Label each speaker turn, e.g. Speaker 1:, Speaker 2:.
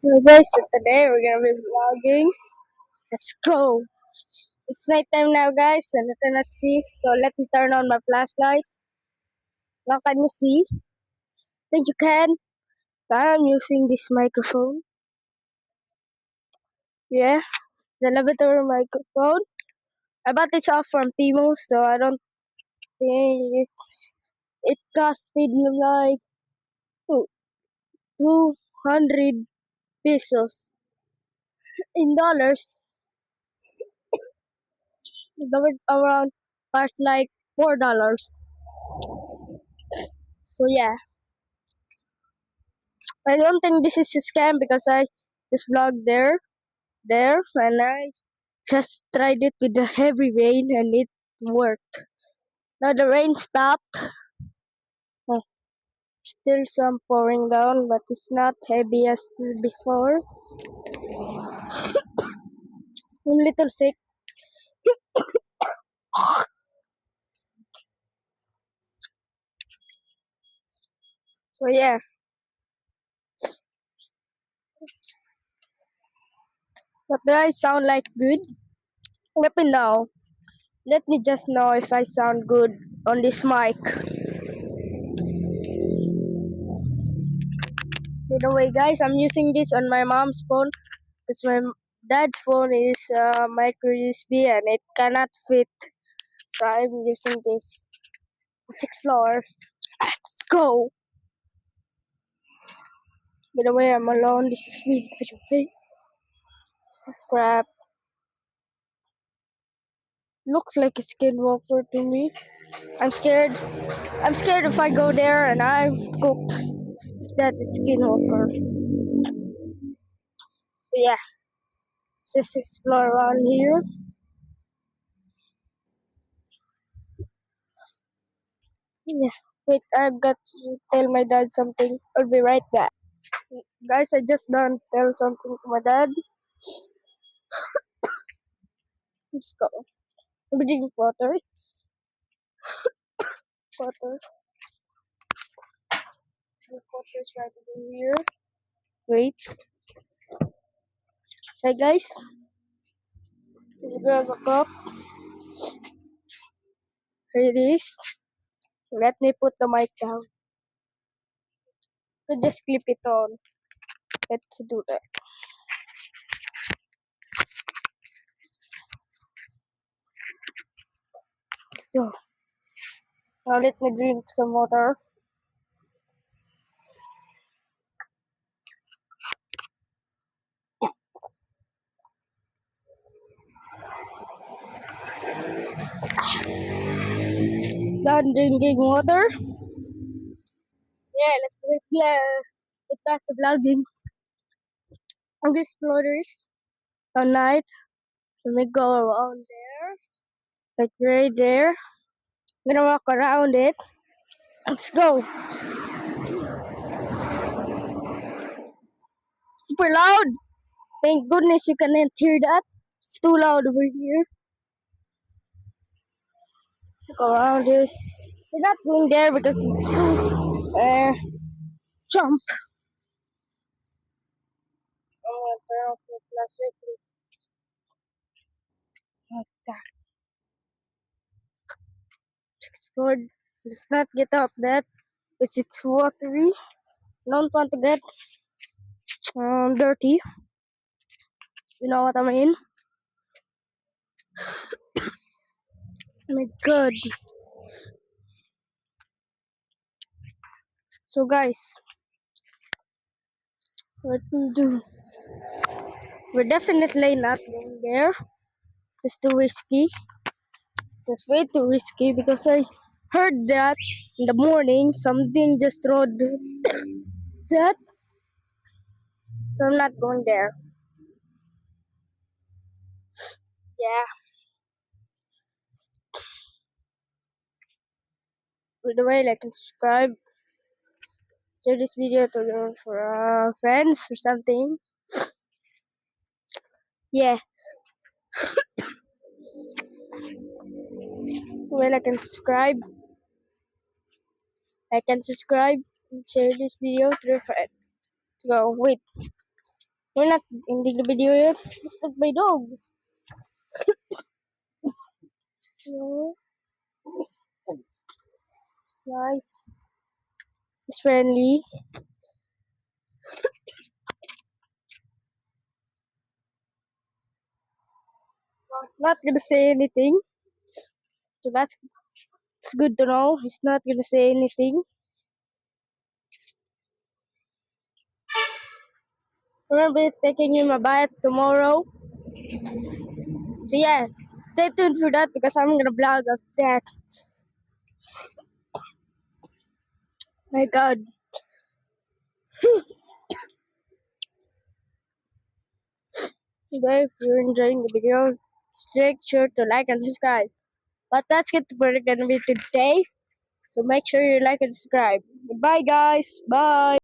Speaker 1: Okay, so today we're gonna be vlogging. Let's go. It's nighttime now, guys, and I cannot see, so let me turn on my flashlight. Now, can you see? Think you can? I'm using this microphone. Yeah, the elevator microphone. I bought this off from Timo, so I don't think it costed like two, 200 pesos. In dollars, the word around cost like $4. So yeah, I don't think this is a scam because I just vlogged there, and I just tried it with the heavy rain and it worked. Now the rain stopped. Oh, still some pouring down, but it's not heavy as before. I'm a little sick. So yeah, but do I sound like good? Let me know. Let me just know if I sound good on this mic. By the way, guys, I'm using this on my mom's phone because my dad's phone is micro USB and it cannot fit. So I'm using this. Let's explore. Let's go. By the way, I'm alone. This is me. By the way. Crap. Looks like a skinwalker to me. I'm scared. I'm scared if I go there and I'm cooked. If that's a skinwalker. So yeah, let's just explore around here. Yeah. Wait, I've got to tell my dad something. I'll be right back. Guys, I just done tell something to my dad. Let's go. I'm drinking water. Water. The water is right over here. Wait. Hey guys, let's grab a cup. Here it is. Let me put the mic down. So just clip it on. Let's do that. So now let me drink some water. Done drinking water. Yeah, let's get back to vlogging. I'm just explorers at night. Let me go around there. Like right there. I'm gonna walk around it. Let's go. Super loud. Thank goodness you cannot hear that. It's too loud over here. Go around it. We're not going there because it's too jump. I'm gonna turn off the flashlight. Like that. Explode. Let's not get up that because it's watery. Don't want to get dirty. You know what I mean? Oh my god. So guys, what we do? We're definitely not going there. It's too risky. It's way too risky because I heard that in the morning something just rode that. So I'm not going there. Yeah. By the way, like and subscribe. Share this video to your friends or something. Yeah. Well, I can subscribe. I can subscribe and share this video to your friends. So wait. We're not ending the video yet. Look at my dog. No, it's nice. It's friendly. It's not gonna say anything. So that's it's good to know. It's not gonna say anything. Remember taking him a bath tomorrow. So yeah, stay tuned for that because I'm gonna vlog of that. My God. Guys, if you're enjoying the video, make sure to like and subscribe. But that's it for gonna be today. So make sure you like and subscribe. Goodbye guys. Bye.